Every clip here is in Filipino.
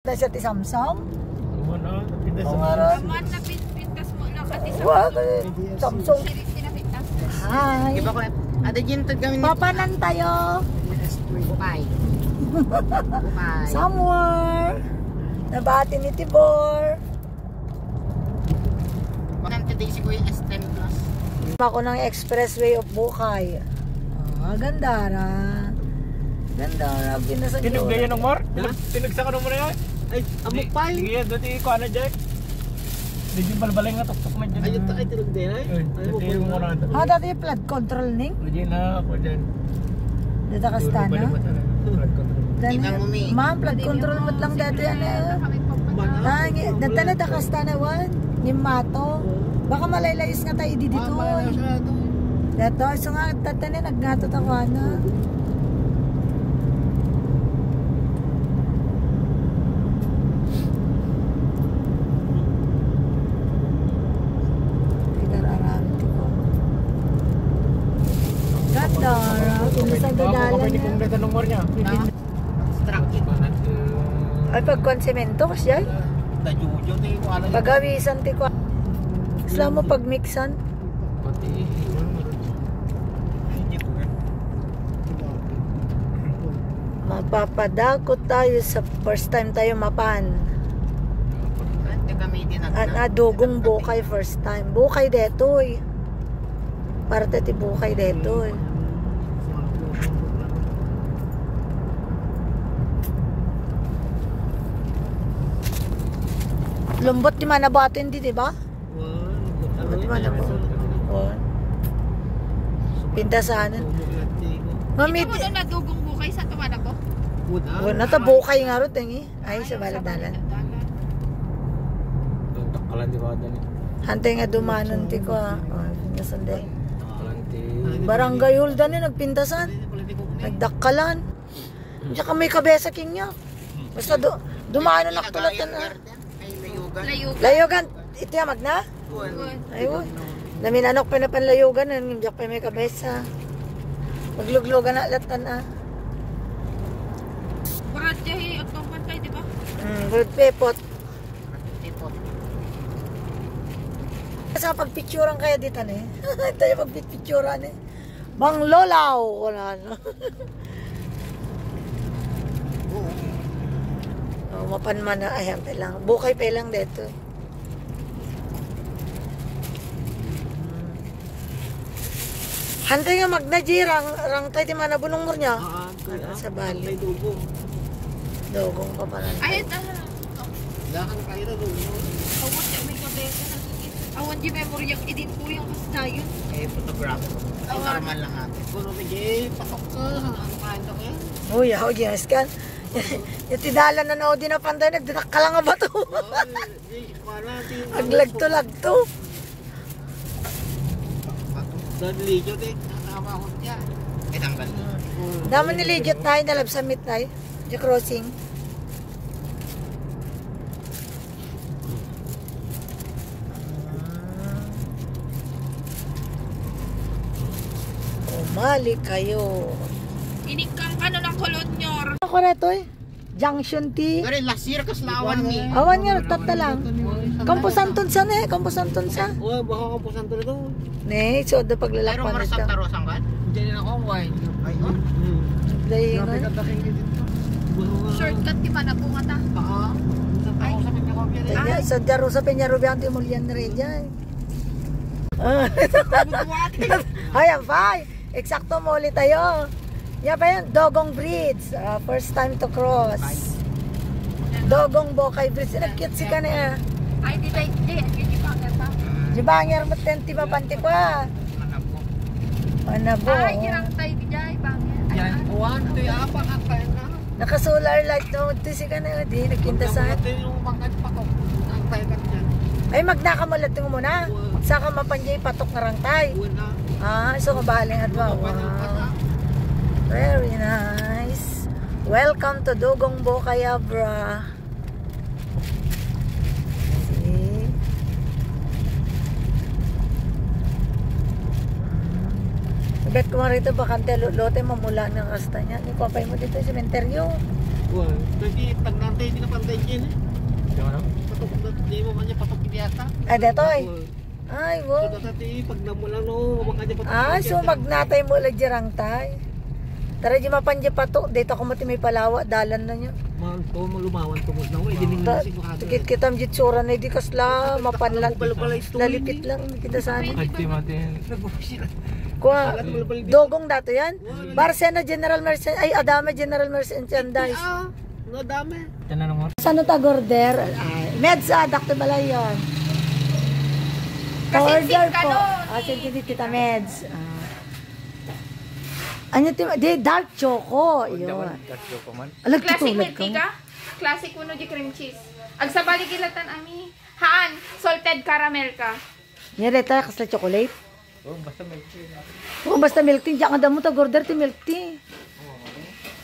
Na siya ti Samsam. Ano? Pintas mo. Aman na pintas mo lang kati sa What? Samsung. Hi. Di ba ko ada jintag kami ni Papanan tayo. Bye. Bye. Somewhere. Nabati ni Tibor. Bakit today si Kuya S10 Plus? Ako ng Expressway of Bukay. Ah, Gandara. Gandara. Pinasan Tinag na yan ng Mar? Tinagsa ka naman na yan? Ay, amok pa yun. Sige yan, dati ko ano dyan. Hindi yung balbalay nga tok-tok man dyan. Ayun, ay tinag din ay. Dati yung muna. Ah, dati yung flood control ning? Hindi na ako dyan. Dito kastana? Tingnan mo, Mi. Ma'am, flood control mo lang dati yan eh. Dati na kastana wan. Yung mato. Baka malaylayos nga tayo dito. Dito, so nga, dati na nagnatot ako na. Sa dadalan niya. Ay, pagkonsemento kasi ay. Pagawisan ti ko. Isla mo pagmixan. Mapapadakot tayo sa first time tayo mapan. Dugong Bukay first time. Bukay detoy. Parte ti Bukay detoy. Lumbot di manabato hindi, di ba? Lumbot di manabato. Pintasanan. Mami, ito mo doon nadugong Bukay sa Tumanabo? Nata Bukay nga rin tingi. Ay, sa baladalan. Takalan di ba dyan? Hantay nga dumanon ti ko ha. Nasunday. Barangay Huldan eh, nagpintasan. Nagdakkalan. Tsaka may kabesa king niya. Basta dumanon nakatulatan na. Layugan. Ito yung magna? Ayun. Naminanok pa na panlayugan. Nandiyak pa may kabesa. Magluglugan na latan na. Barat jahe at pangpantay, di ba? Good pepot. Sa pagpicturan kaya dito na eh. Tayo pagpicturan eh. Bang lolaw. Wala na. Mapan man na. Ayan pa lang. Bukay pa lang dito eh. Hantay nga magnaji. Rang tayo di man nabunong mo niya. Sa Bali. Dugong pa pala. Ay, ito. Lakang kayo na doon. Awan niya may kabesa na. Awan di memory yung edit po yung kastayon. Eh, photograph. Ay, normal lang natin. Puno na dyan, patok ka. Ano kain ka kaya? Uy, ako ginas kan. Yung tidala na na din na panday, nagdinak ka lang nga ba ito? Aglagto-lagto. Doon legit eh. Nakakama ko niya. Eh, tanggal. Dama ni legit tayo, nalab sa meet tayo. Di crossing. Umali kayo. Inikang ano ng kolonyor. Ako na ito eh. Junction T. Pero last year kas lawan mi. Awan nga, tata lang. Kampusanton sa ne, kampusanton sa. Oo, baka kampusanton ito. Ne, so da Pero paglalakpan marasang ito. tarosang kan? Diyan na ako, why? Ay, oh. Dahil nga. Shortcut di ba na po nga ta? Oo. Ay, sa Peñarobia rin. Tanya, sa daro sa Peñarobia ang timulyan na rin dyan. Ay, ang fine. Eksakto mo ulit tayo. Yan pa yan, Dogong Bridge. First time to cross. Dogong Bukay Bridge. Nag-cute si ka na. Ay, di tayo, di banger pa. Di banger mo, tenti pa panti pa. Manabo. Ay, girang tayo di jay, banger. Yan, uwan. Ito yung apa ka pa na. Naka-solar light no. Ito si ka na. Di, nagkintasan. Ito yung pangkat pa ko. Ang paykat dyan. Ay, magnakamulat mo muna. Saka mapanjay patok na rangtay. So kabahaling adwa. Wow. Very nice. Welcome to Dugong Bukay, Abra. See? Bet ko nga rito bakante lote mamula ng kasta niya. Ipapay mo dito sa sementeryo. Wah, nanti tag nanti hindi na panday dyan eh. Yung ano? Patok na, di mo man niya patok yata. Ah, detoy. Ay, So, wo. dati pag namulang no, makanya patok. Ah, so magnatay mo ulit jirang tay. Tara di mapanje pato. Dito ako mati may palawa. Dalan na nyo. Man to, malumawan to mo na. Hindi nang nasigurado. Tikit kitam jitsura na di kasla. Mapanlan. Lalipit lang. Kita sana. Ay, timatin. Kuha. Dogong dato yan. Barsena General Merchandise. Ay, Adame General Merchandise. Ah, nadami. Yan na naman. Saan ta gorder? Ay, Medsa, Dr. Balayon. Kasi Order sing ka po. nun. Sinti Tita Meds. Ano di dark choco. Yun. Tatlo ko man. Alag Classic tutulad milk ka. tea ka? Classic uno di cream cheese. Ag sa baligilatan ami. Haan, salted caramel ka. Nireta kasla chocolate. Oh, basta may tea. Oo, basta milk tea. Diyan ka damo ta gorder ti milk tea.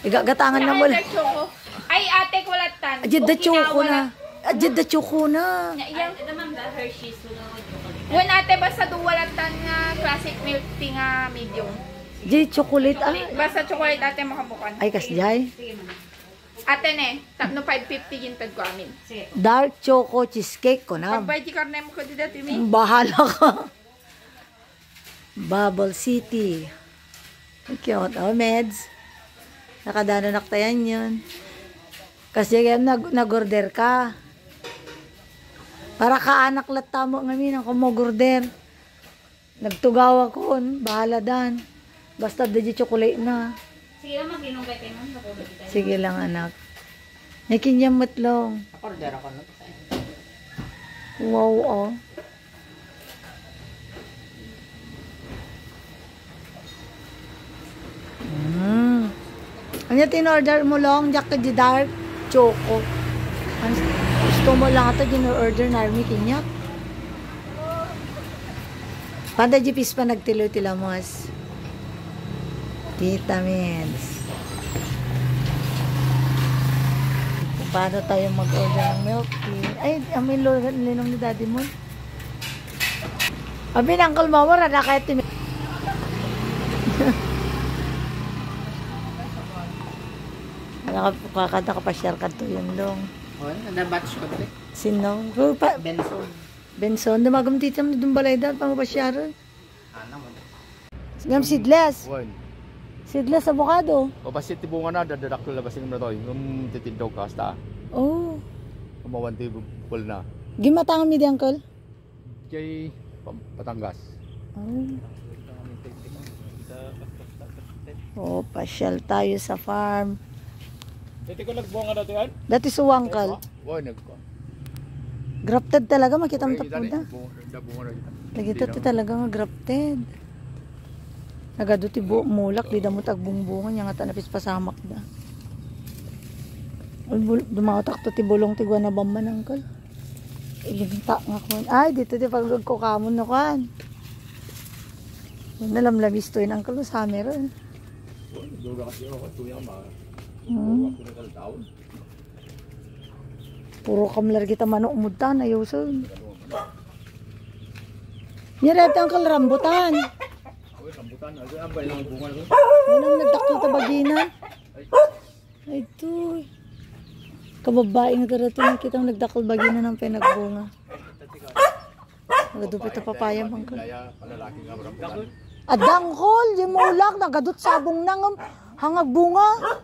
Igagatangan na mo. Dark choco. Ay, ate kulatan. Ajid da choco na. Ajid da choco na. Iyang naman da Hershey's. When ate basta duwalatan nga classic milk tea nga medium. Di chocolate ah. Basta chocolate ate makabukan. Ay kasjay. Ate ne, tapno 550 gintad ko amin. Dark choco cheesecake ko na. Pag di karne mo ko di dati mi. Bahala ka. Bubble City. Cute. Oh, Meds. Nakadano naktayan yun. Kasi yan, nag-order ka. Para kaanak lata mo ngamin ang kumogorder. Nagtugaw ako. Bahala dan. Basta dadya chocolate na. Sige lang mag-inungkay kayo nun. Sige lang anak. Nakinyamot lang. Order ako no. Wow oh. Ano tin-order mo lang? Jacket di dark choco. Gusto mo lang ito gin-order na army kinyak. Panda jipis pa nagtilo-tilamos. Tita Meds. Paano tayo mag-order ng milk tea? Ay, amin linong ni daddy mo. Abi, Uncle Mawar, na kahit timi. Kakada ka pa share ka to yun long. Oh, nadabatch ko dito. Sino? Benson. Benson, dumagam dito mo dun balay dahil pang pa share. Ano mo? Ngam seedless. One. Seedless avocado. O basta tibungan na, dadadak ko labasing na to. Yung titindog ka, hasta. Oh. Kumawan tibul na. Gimatangan mi di uncle? Kay Patangas. Oh. Oh, pasyal tayo sa farm. Dito ko nagbuang nga dati yan? Dati suwangkal. Wow, nagko. Grafted talaga, makita mo tapos na. Bunga na kita. Nagita ti talaga nga grafted. Nagado ti mulak, di damo tagbungbungan, yung nga tanapis pasamak da. Dumatak to ti bulong ti guwan na bamba ng kal. Ilinta nga ko. Ay, dito ti paglog ko kamon na kan. Nalamlamis to yun, uncle, sa meron. Duga kasi ako, tuyang mga. Puro kamlar kita manok umutan, ayusun. Nirete ang rambutan. Uy, rambutan. Ang bay lang bunga na. Walang nagdakil ta bagina. Ay, ito. Kababaeng darating kita nagdakil bagina ng pinagbunga. Nagadupit ta papaya bang ka. Kaya palalaki nga rambutan. Adangkol, yung mulak, nagadut sabong nang hangag bunga.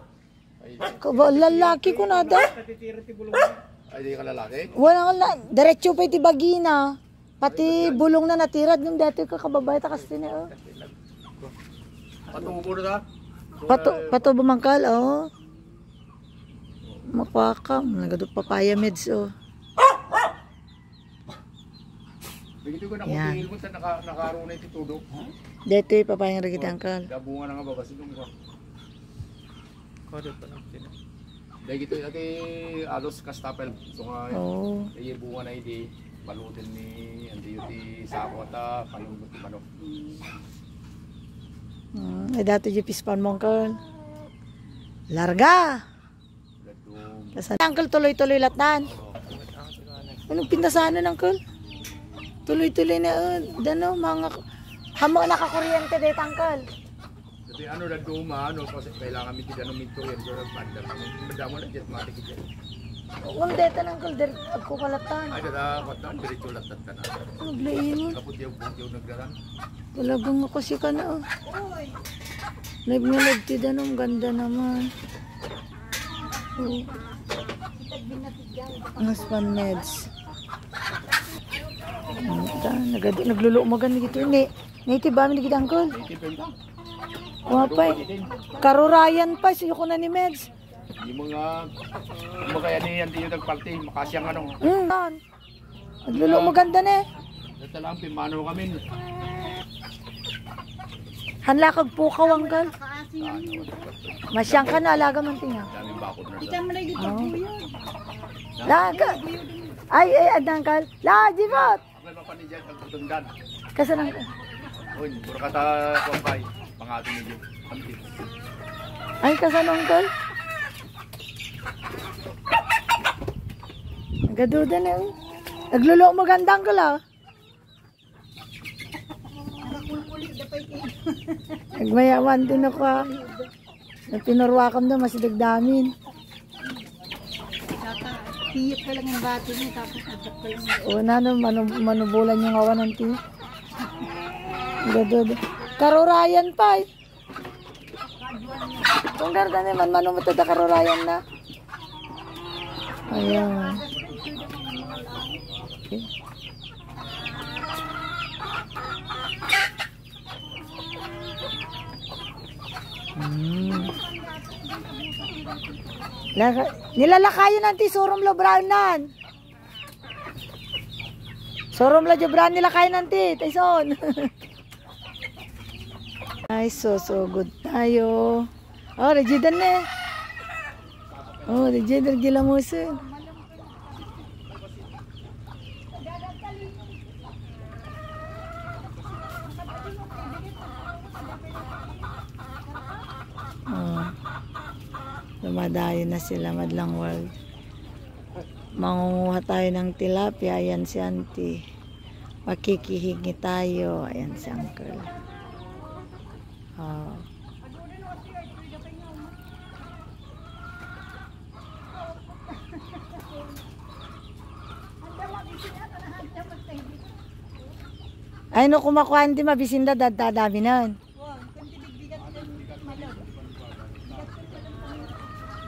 Lalaki ko na da. Ay, di ka lalaki? Walang diretso pa iti bagina. Pati bulong na natirad yung dati ka kababay ta kasi na. Patungo ko na Pato bumangkal, oh. Makwaka, nagadot papaya meds, oh. Bigito ko na Yan. kung mo sa nakaroon na iti tudok. Dito yung papaya nga rin angkal. Dabunga na nga babasin ko. Kode pa lang sila. Dahil ito ati alos kastapel. So nga, Oh. ay bunga na hindi balutin ni andi yung sako at palungot ni manok. Ay dato yung pispan mo, angkal. Larga! Ladong. Kasi angkal tuloy-tuloy latan. Anong pintasanan, angkal? Tuloy-tuloy na, dano, mga hamo nakakuryente dito, angkal. Dati Di ano na duma, ano, kasi kailangan mi tidak numito yan. So, nagpandar. Madamo na jet matik jet. Ang deta ng kalder ako kalatan. Ay, dada, kotan, diretso latat ka na. Naglaingon. Kapot yung nagdarang. Talagang ako si ka na. Live nga live ti danong ganda naman. Oh. Ang span meds. Naglulo magan gitu ni. Native ba mi gid angkol? Wapay. Karurayan pa siyo ko na ni meds. Yung mga yan yan din yung nagparty, makasyang ano. Naglulo maganda na eh. Ito lang, pimano kami. Hanla kag pukaw angkol. Masyang ka na alaga man tinga. Daming bakod na. Kita mo na dito po yun. Laga. Ay adangkal. La jibot. Ang mga panidyan, ang kutundan. Kasanang ka. Uy, puro kata kumpay. Pangatin niyo. Kamtit. Ay kasanang kal. Nagaduda na eh. Naglulo magandang ka lang. Nagmayaman din ako ha. Pinurwakam na masidagdamin. Tiyip ka lang yung bato niya, tapos nagdak ka lang. Una no, manubulan yung awan ng tiyo. Nagaduda. Karurayan pa eh. Kung garda naman, manumutod na karurayan na. Ayan. Okay. Nilalakayan nanti sorom lo brownan. Sorom lo jebran nilakayan nanti, Tyson. Ay, so good tayo. Oh, rejidan na. Oh, rejidan gila musin. Oh. Dumadayo na sila Madlang World. Mangunguha tayo ng tilapia. Ayan si auntie. Makikihingi tayo. Ayan si uncle. Oh. Ay no, kumakuha hindi mabisinda dadami nun.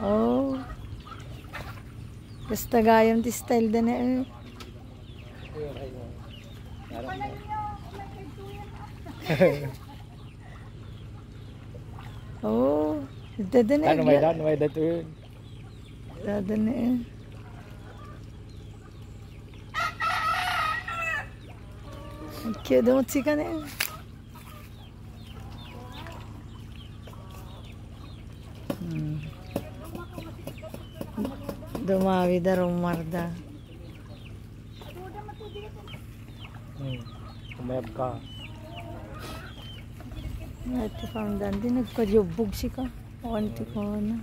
Oh. Basta gayam ti style din eh. Oh. Dada na eh. Ano may dato yun? Dada na eh. Cute mo chika na eh. Dumawi da rumarda. Kumayab ka. Ito pang dandi nagkadyubog si ka. Awanti ko na.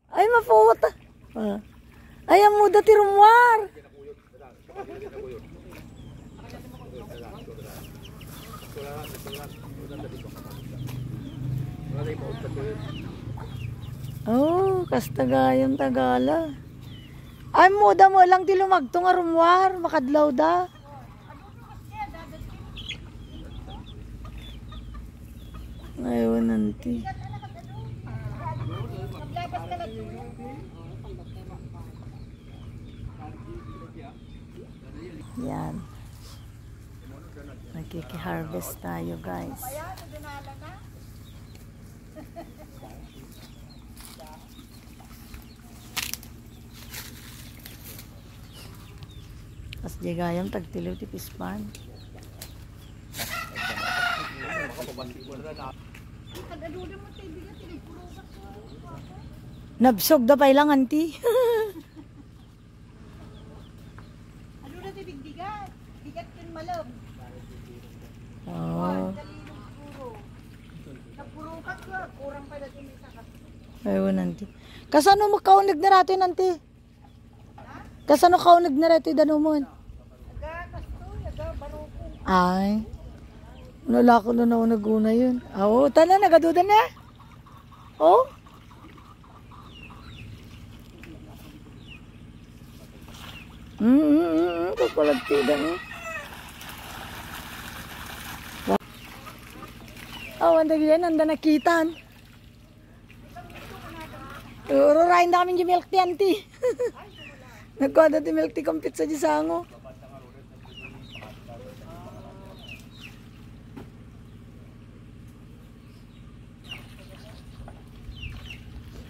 Ay mapuwat ah. Ay ang muda ti rumwar. Oh, kastagayang tagala. Ay, muda mo lang ti lumagto nga rumwar, makadlaw da. Ngayon, nanti. Yan. Nagkiki-harvest tayo, guys. As digayam tagtiliw ti pispan. Nabsog da pa ilang anti. Ano na tibigdigat? Bigat kin malab. Oh. Napurukat ko, kurang pa natin isa ka. Ayun nanti. Kasano mo kaunig na rato nanti? Kasano kaunig na rato danumon? Aga kasto, aga baroko. Ay. Wala ko na naguna yun. Oo, tala, nagaduda na. Oh. Kapalagtidan eh. Oh, ang dagi yan, anda nakitan. Ururain na kami yung milk tea, auntie. Nagkuha na di milk tea kong pizza di sango.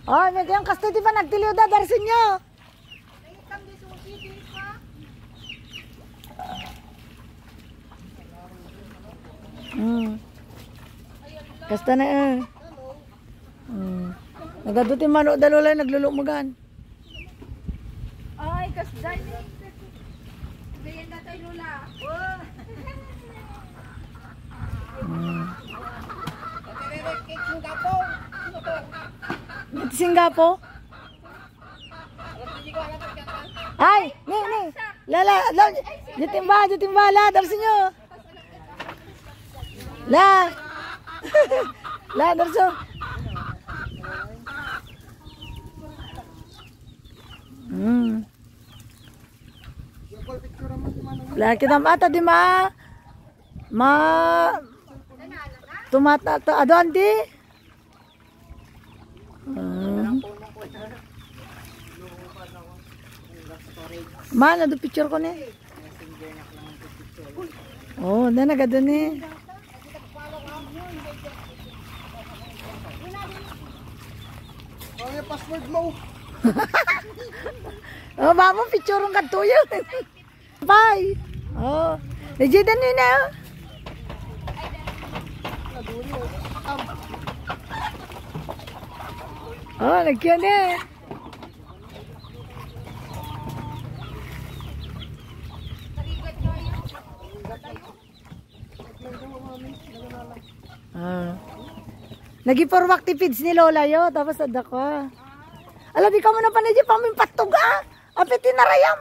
Oh, may kayong kasto di pa nagtiliw da, darsin nyo. Kasta na eh. Nagaduti manok dalulay naglulumagan. Ay, kasdan eh. Ganyan na tayo, Lola. Singapore? Ay, ni. Lala, jutimba, la, darsin nyo. La. La, darso. La, kita mata di ma. Tumata, adon di. Mana do picture ko ni? Oh, na nagado ni. Oh, yung password mo. Oh, mamo picture ng kanto yun. Bye. Oh, najidan ni na. Oh, nagkiyan eh. Nagi-forward feeds ni Lola yo, tapos ada ka. Alam, di ka mo na pa na dyan, pamimpatog ah. Apit tinarayam.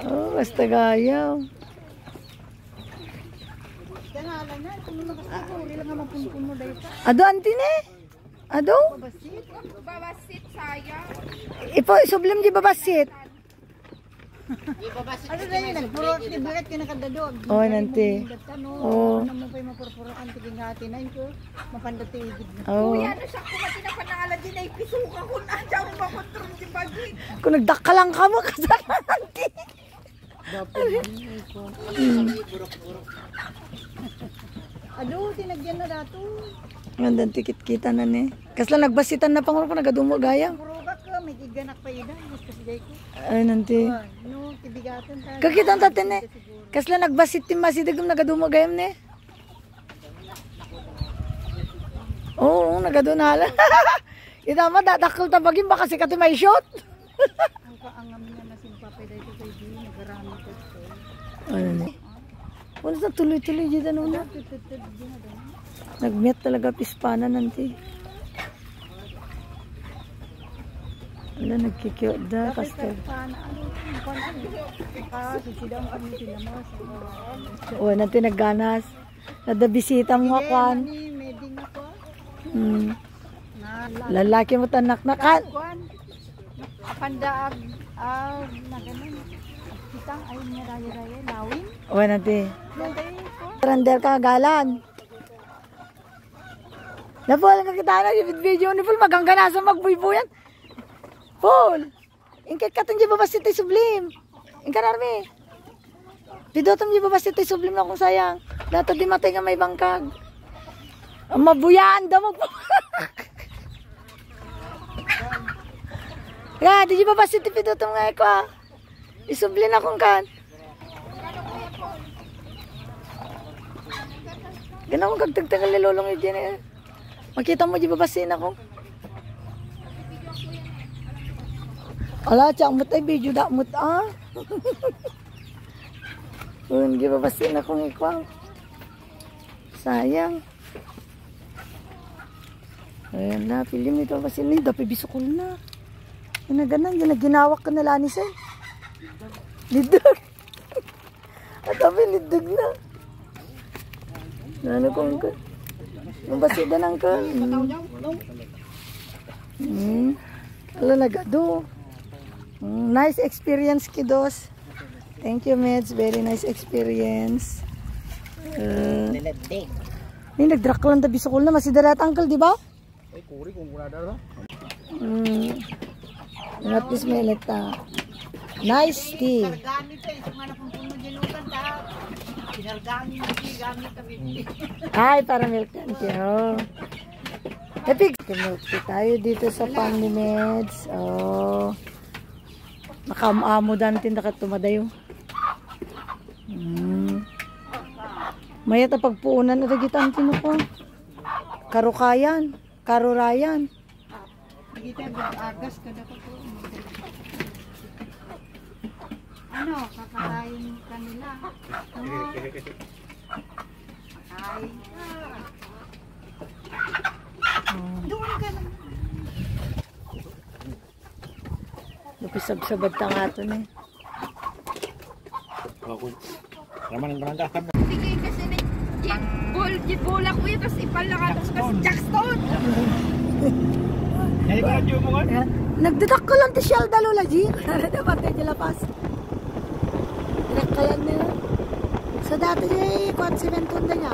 Oh, basta gayaw. Ado, antine? Ado? Babasit, sayang. Ipo, sublim di babasit. Ano na yun? Nagpurot ni Biret ka nakadado. Oh, nanti. Oh. Ano mo pa yung mapurpuroan tiging hati na yun ko. Mapandot tigid na. Oh. Kuya, ano siya kung matinapanala din ay pisuka ko na. Diyan mo makontrol si Bagay. Kung nagdaka lang ka mo, kasama nanti. Dapat yun ko. Burok-burok. Ado, tinagyan na dato. Ngandang tikit kita na ni. Kasla nagbasitan na pang ko nagadumo gayang. Burugat ka, may giganak pa yun. Mas kasi ko. Ay, nanti. No, tibigatan tayo. Kakita tatin eh. Kasla nagbasit tim masidagam nagadumo gayam ni. Oo, nagadunala. Ita mo, dadakil tabagin baka si kati may shot. Ang kaangam niya na simpapay dahil ko kay Di, nagarami ko ito. Ano ni? Wala sa tuloy-tuloy dyan na. Nag-meet talaga pispana nanti. Wala, nagkikiyot da. Kastel. O, nanti nagganas. Nadabisita mo nga kwan. Meding ako. Lalaki mo tanak na kan. Pandaag, na ganun. Kitang ay raya-raya, lawin. O, nanti. Nanti ko. Trander ka, galan. Na Paul, kakita na yung video ni Paul, magangganasan magbuibuyan. Paul, ingkit ka itong babasit ay sublim. Ingka narmi. Pidotom yung babasit ay sublim na kung sayang. Dato di matay nga may bangkag. Ang mabuyaan daw mo po. Nga, di yung babasit ay pidotom nga eko ah. Isublim na kung kan. Ganun kong kagtagtagal ni Lolong yun dyan eh. Makita mo, di babasin ako. Ala, tsak mo tayo, video da mo ta. Di babasin akong ikaw. Sayang. Ayan na, pilim ito babasin ni. Dapat bisukol na. Yun na ganun, yun na ginawak ka na lanis eh. Lidag. At kami lidag na. Ano kong ka? Yung basida ng ka. Ala nagado. Nice experience, kiddos. Thank you, Meds. Very nice experience. May nag-drack lang tabi sa na masidarat uncle, di ba? Ay, kuri kung muna dara. At least may leta. Nice tea. Gamit eh. Sumana kung punudilutan ta. Pinargamit na gamit kami. Ay, para milk tea. Oh. Epig. Milk tea tayo dito sa Family Meds. Oh. Nakamaamo dantin na katumadayo. Maya ta pagpuunan at agitan kinuko. Karukayan. Karurayan. Kita agas ka na ko. Ano, kakarayin kanila. Kakain. Doon ka lang. Lupisab-sabad ta nga ito na eh. Raman ang barangay. Bigay kasi na bola ko yun, tapos ipalakatos kasi Jackstone. Nagdadak ko lang ti Shell Dalula, G. Dapat tayo lapas. Dadak ka lang na. Sa dati niya, 4-7 tunda niya.